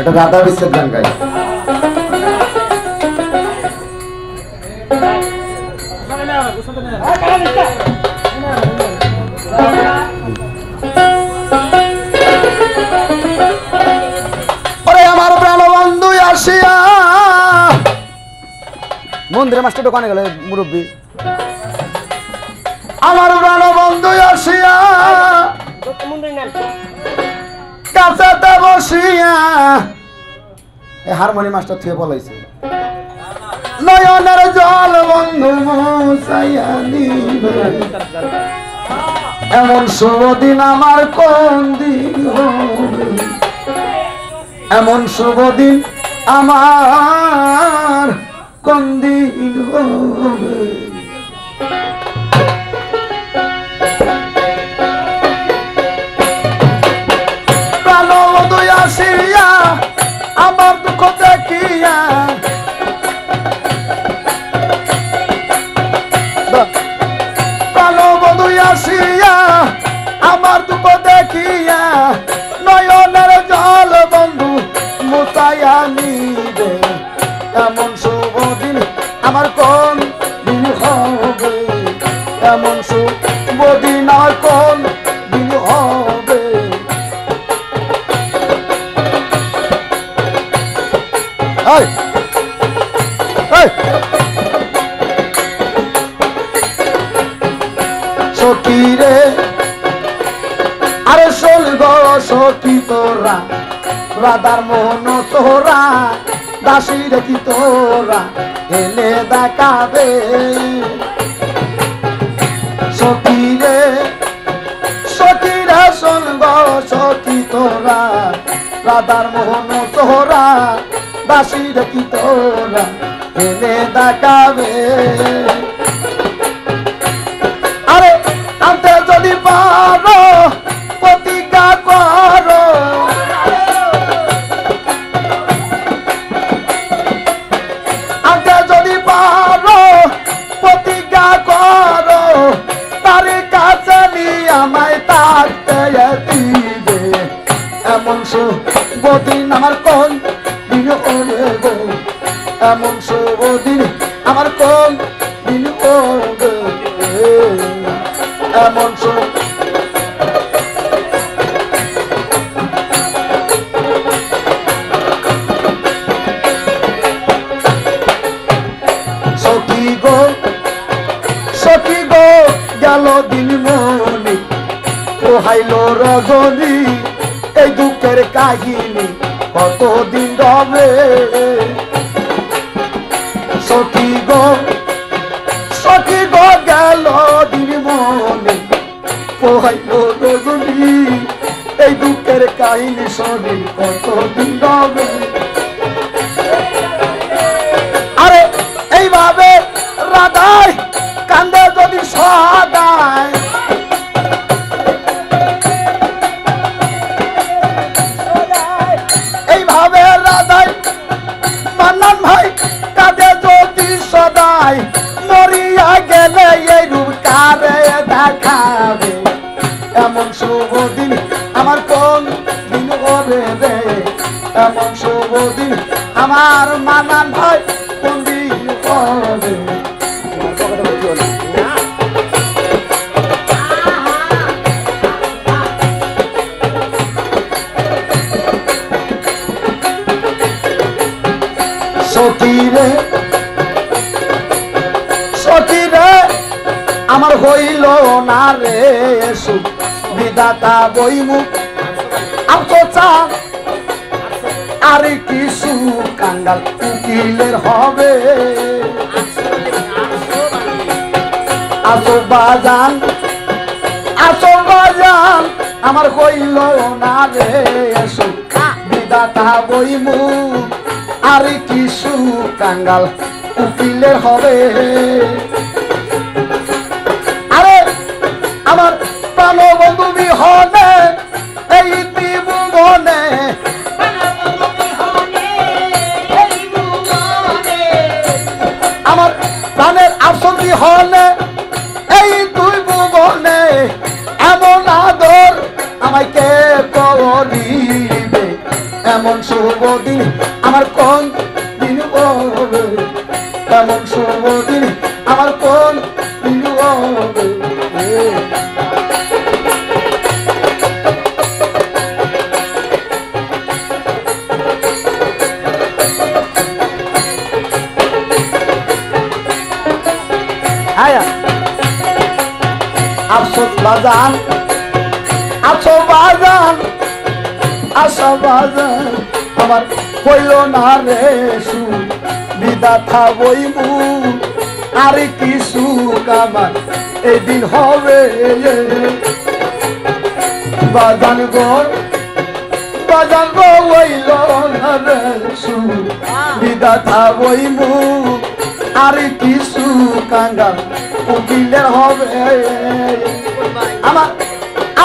রাধা বিশ্বের গান গাই। আমার প্রাণ বন্ধু আসিয়া মন্দিরে মাস্টার দোকানে গেলে মুরব্বী আমার প্রাণ বন্ধু আসিয়া কাছেতে বসিয়া হারমোনি মাস্টার থুয়ে বলাইছে নয়নের জল বন্ধু মুছাইয়া দিবে এমন শুভ দিন আমার কোন দিন হবে এমন শুভ দিন আমার কোন দিন হবে প্রাণবধূ আসিয়া আমার দুঃখ দেখিয়া প্রাণবধূ আসিয়া আমার দুঃখ দেখিয়া নয়নের জল বন্ধু মুছাইয়া নিবে এমন শুভ দিন আমার কোন দিন হবে এমন শুভ দিন আমার কোন দিন হবে সখী রে আরে শোন গো সখী তোরা রাধার মোহন তোরা দাসী রেখি তোরা এনে দেখাবে সখী রে শোন গো সখী তোরা রাধার মোহন তোরা দাসী রেখি তোরা এনে দেখাবে আরে আনতে যদি পারো প্রতিজ্ঞা করো আনতে যদি পারো প্রতিজ্ঞা করো তার কাছে নিয়ে আমায় থাকতে দিবে এমন শুভ দিন আমার কোন দিন হবে গো এমন শুভ দিন আমার কোন দিন হবে এমন শুভ সখী গো গেল দিন মনি পোহাইল রজনী এই দুঃখের কাহিনী কতদিন রবে সখী গো গেল দিন মনি পোহাইল রজনী এই দুঃখের কাহিনী শোনি কতদিন রবে আরে এইভাবে রাধাই কান্দে যদি সদায় এইভাবে রাধাই মান্নান ভাই কাঁদে যদি সদায় মরিয়া গেলে এই রূপ কারে দেখাবে এমন শুভ দিন আমার কোন দিন হবে রে এমন শুভ দিন আমার মান্নান ভাই কোন দিন হবে সখী রে আমার হইল না রে সুখ বিধাতা বইমুখ আর কিছু কাঙ্গাল উকিলের হবে আসো বাজান আমার হইল না রে সুখ বিধাতা বইমুখ আর কিছু কাঙ্গাল উকিলের হবে আরে আমার প্রাণ বন্ধু বিহনে এই ত্রিভুবনে আমার প্রাণের আসল বিহনে এই দুই ভুবনে এমন আদর আমাকে করিবে এমন শুভ দিন আমার কোন দিন হবে, এমন শুভ দিন আমার কোন দিন হবে। আফসোস বাজান আছো বাজান আশা বাজান আমার হইল না রে সু বিদাথা বইমু আর কি সুখ আমার এই দিন হবে বাজান গো হইল না রে সু বিদাথা বইমু আর কি সুখ আমার উকিলের হবে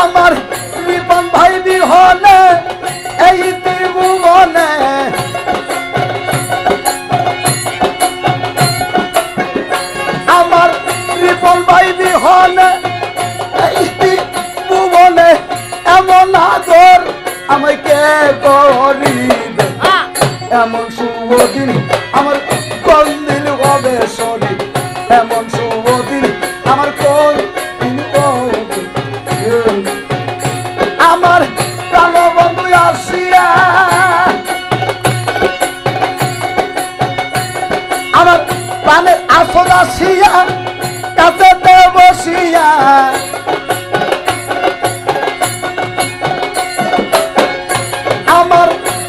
আমার রিপন ভাই বিহনে এই ত্রিভুবনে আমার রিপন ভাই বিহনে এই ত্রিভুবনে এমন আদর আমাকে করিবে, এমন শুভ দিন আমার কোন দিন হবে শরীর, এমন শুভ দিন আমার কোন দিন হবে। আমার প্রাণবন্ধু আসিয়া আমার প্রাণের আসন আসিয়া কাছেতে বসিয়া আমার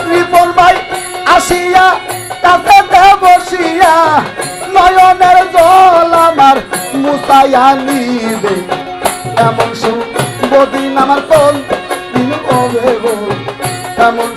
রিপন ভাই আসিয়া কাছেতে বসিয়া নয়নের জল আমার মুছাইয়া নিবে, এমন শুভ দিন আমার কোন দিন হবে গো, এমন